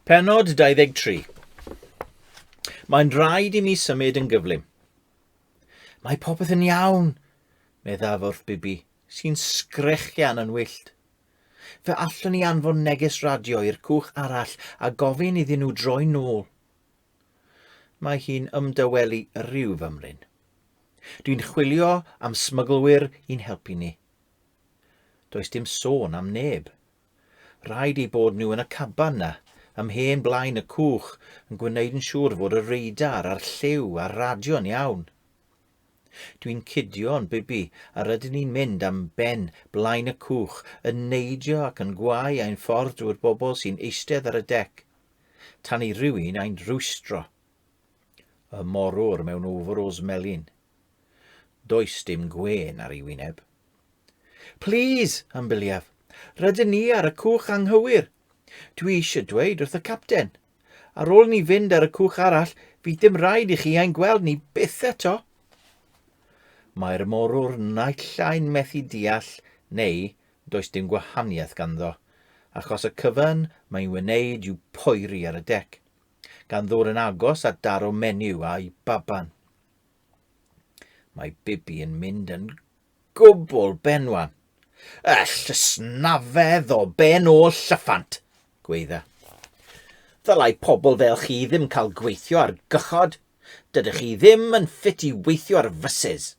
Pennod 23. Mae'n rhaid I mi symud yn gyflym. Mae popeth yn iawn, meddaf wrth Bibi, sy'n sgrechian yn wyllt. Fe allwn ni anfon neges radio i'r cwch arall a gofyn iddyn nhw droi nôl. Mae hi'n ymdywelu rhyw fymryn. Dwi'n chwilio am smyglwyr i'n helpu ni. Does dim sôn am neb. Rhaid I bod nhw yn y caban na, ymhen blaen y cwch, yn gwneud yn siŵr fod y radar a'r lliw a'r radio'n iawn. Dwi'n cudio'n Bibi a rydyn ni'n mynd am ben blaen y cwch, yn neidio ac yn gwau ein ffordd drwy'r bobl sy'n eistedd ar y dec, tan I rywun ein rwystro. Y morwr mewn overalls melyn. Does dim gwen ar ei wyneb. Please, ambiliaf, rydyn ni ar y cwch anghywir. Dwi eisiau dweud wrth y capten. Ar ôl ni fynd ar y cwch arall, fydd dim rhaid I chi ein gweld ni byth eto. Mae'r morwr naill ai'n methu deall, neu does dim gwahaniaeth ganddo, achos y cyfan mae'n wneud yw poeri ar y dec, gan ddod yn agos at daro menyw a'i baban. Mae Bibi yn mynd yn gwbl benwan. Y llysnafedd o ben o llyffant, gweidda. Ddylai pobl fel chi ddim cael gweithio ar gychod. Dydych chi ddim yn ffit I weithio ar fysys.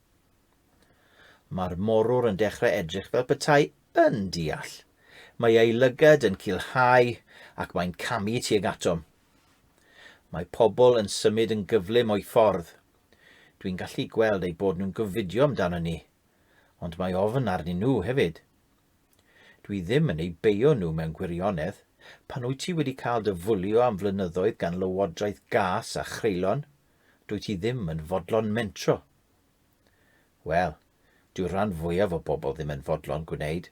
Mae'r morwr yn dechrau edrych fel petai yn deall. Mae ei lygad yn culhau ac mae'n camu tuag atom. Mae pobl yn symud yn gyflym o'i ffordd. Dwi'n gallu gweld eu bod nhw'n gofidio amdano ni, ond mae ofn arnyn nhw hefyd. Dwi ddim yn eu beio nhw mewn gwirionedd, pan wyt ti wedi cael dy fwlio am flynyddoedd gan lywodraeth gas a chreulon, dwi ti ddim yn fodlon mentro. Wel, dyw'r rhan fwyaf o bobl ddim yn fodlon gwneud.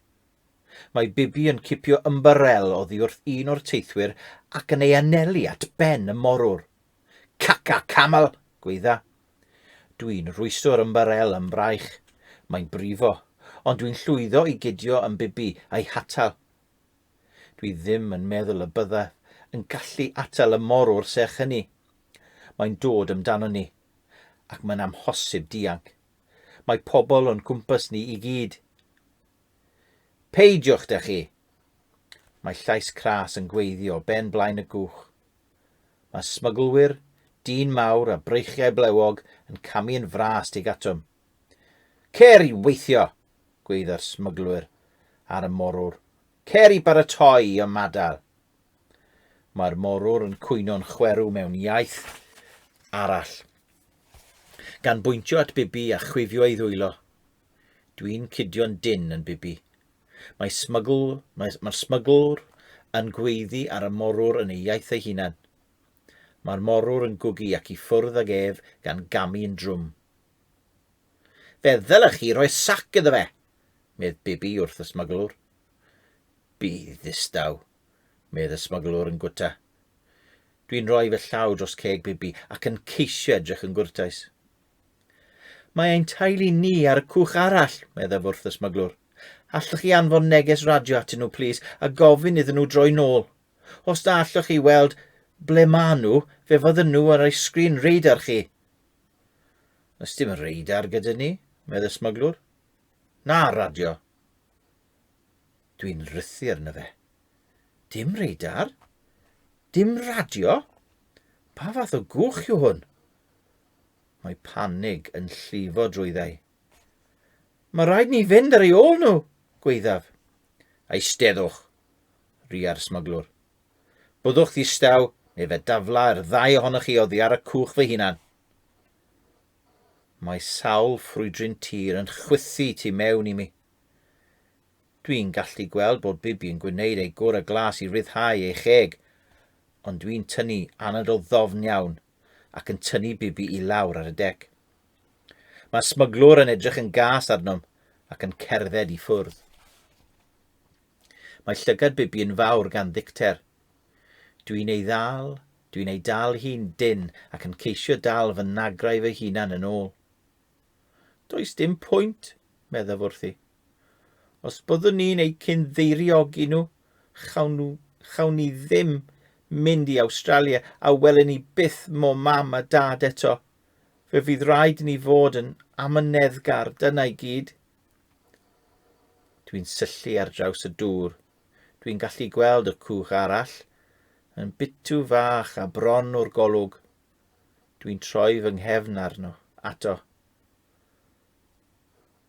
Mae Bibi yn cipio ymbarel oddi wrth un o'r teithwyr ac yn ei anelu at ben y morwr. Caca camel, gweidda. Dwi'n rwysto'r ymbarel yn braich. Mae'n brifo, ond dwi'n llwyddo I gydio yn Bibi a'i hatal. Dwi ddim yn meddwl y bydda yn gallu atal y morwr sech hynny. Mae'n dod amdano ni, ac mae'n amhosib dianc. Mae pobl o'n cwmpas ni I gyd. Peidiwch da chi. Mae llais cras yn gweiddi o ben blaen y gwch. Mae smyglwyr, dyn mawr a breichiau blewog yn camu yn fras tuag atom. Cer I weithio, gweidda'r smyglwyr ar y morwr. Cer I baratoi y madal. Mae'r morwr yn cwyno'n chwerw mewn iaith arall, gan bwyntio at Bibi a chwifio ei ddwylo. Dwi'n cudio'n dyn yn Bibi. Mae'r smyglwr yn gweiddi ar y morwr yn ei iaith ei hunan. Mae'r morwr yn gwgu ac I ffwrdd ag ef gan gamu yn drwm. Fe ddylech chi roi sac iddo fe, medd Bibi wrth y smyglwr. Bydd ddistaw, medd y smyglwr yn gwta. Dwi'n rhoi fy llaw dros ceg Bibi ac yn ceisio edrych yn gwrtais. Mae ein teulu ni ar y cwch arall, meddaf wrth y smyglwr. Allwch chi anfon neges radio atyn nhw, plis, a gofyn iddyn nhw droi nôl. Os da allwch chi weld ble maen nhw, fe fydden nhw ar ei sgrin radar chi. Ys dim radar gyda ni, medd y smyglwr. Na radio. Dwi'n rhythu arno fe. Dim radar? Dim radio? Pa fath o gwch yw hwn? Mae panig yn llifo drwyddau. Mae rhaid ni fynd ar ei ôl nhw, gweithaf. Eisteddwch, ria'r smyglwr. Byddwch ddistaw, neu fe dafla'r ddau ohonoch chi oddi ar y cwch fy hunan. Mae sawl ffrwydryn tir yn chwythu tu mewn I mi. Dwi'n gallu gweld bod Bibi yn gwneud ei gorau glas I ryddhau ei cheg, ond dwi'n tynnu anadl ddofn iawn ac yn tynnu Bibi I lawr ar y dec. Mae smyglwr yn edrych yn gas arnom ac yn cerdded I ffwrdd. Mae llygad Bibi yn fawr gan ddicter. Dwi'n ei dal hi'n dyn ac yn ceisio dal fy nagrau fy hunan yn ôl. Does dim pwynt, meddaf wrthi. Os byddwn ni'n ei cynddeirio nhw, chawn ni ddim mynd i Awstralia a welen ni byth mo mam a dad eto. Fe fydd rhaid ni fod yn amyneddgar, dyna i gyd. Dwi'n syllu ar draws y dŵr. Dwi'n gallu gweld y cwch arall, yn bitw fach a bron o'r golwg. Dwi'n troi fy nghefn arno, ato.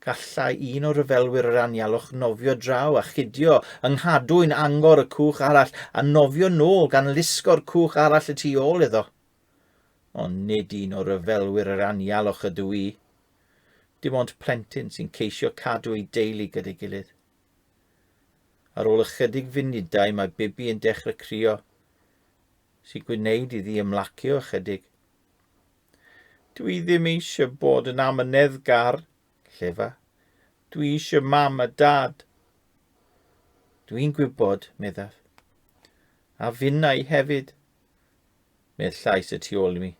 Gallai un o'r ryfelwyr yr anialwch nofio draw a chydio yng nghadwyn angor y cwch arall a nofio nôl gan lusgo'r cwch arall y tu ôl iddo. Ond nid un o'r ryfelwyr yr anialwch ydw i. Dim ond plentyn sy'n ceisio cadw ei deulu gyda'i gilydd. Ar ôl ychydig funudau mae Bibi yn dechrau crio, sy'n gwneud iddi ymlacio ychydig. Dwi ddim eisiau bod yn amyneddgar, llefa. Dwi eisiau mam a dad. Dwi'n gwybod, meddaf. A finnau hefyd. Medd llais y tu ôl i mi.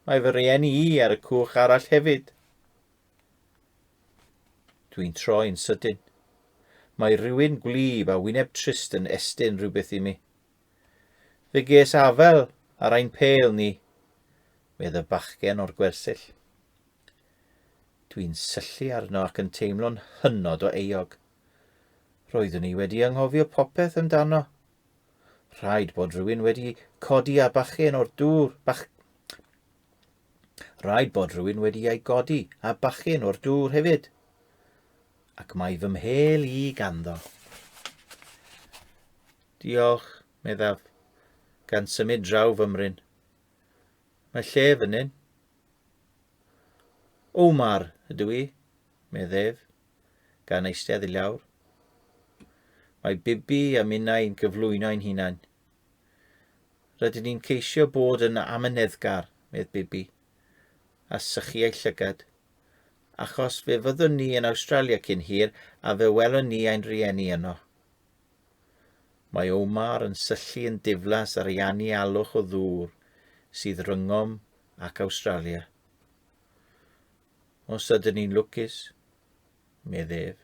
Mae fy rieni i ar y cwch arall hefyd. Dwi'n troi'n sydyn. Mae rhywun gwlyb a wyneb trist yn estyn rhywbeth i mi. Fe ges afel ar ein pêl ni, medd y bachgen o'r gwersyll. Dwi'n syllu arno ac yn teimlo'n hynod o euog. Roeddwn i wedi anghofio popeth amdano. Rhaid bod rhywun wedi codi a bachgen o'r dŵr. Rhaid bod rhywun wedi ei godi a bachgen o'r dŵr hefyd. Ac mae fy mhel i ganddo. Diolch, meddaf, gan symud draw fymryn. Mae lle fan hyn. Omar ydw i, meddef, gan eistedd i lawr. Mae Bibi a minnau'n gyflwyno'n hunain. Rydyn ni'n ceisio bod yn amyneddgar, medd Bibi, a sychu ei llygad, achos fe fyddwn ni yn Awstralia cyn hir a fe welwn ni ein rieni yno. Mae Omar yn syllu yn diflas ar ei anialwch o ddŵr sydd rhyngom ac Awstralia. Os ydyn ni'n lwcus, meddef.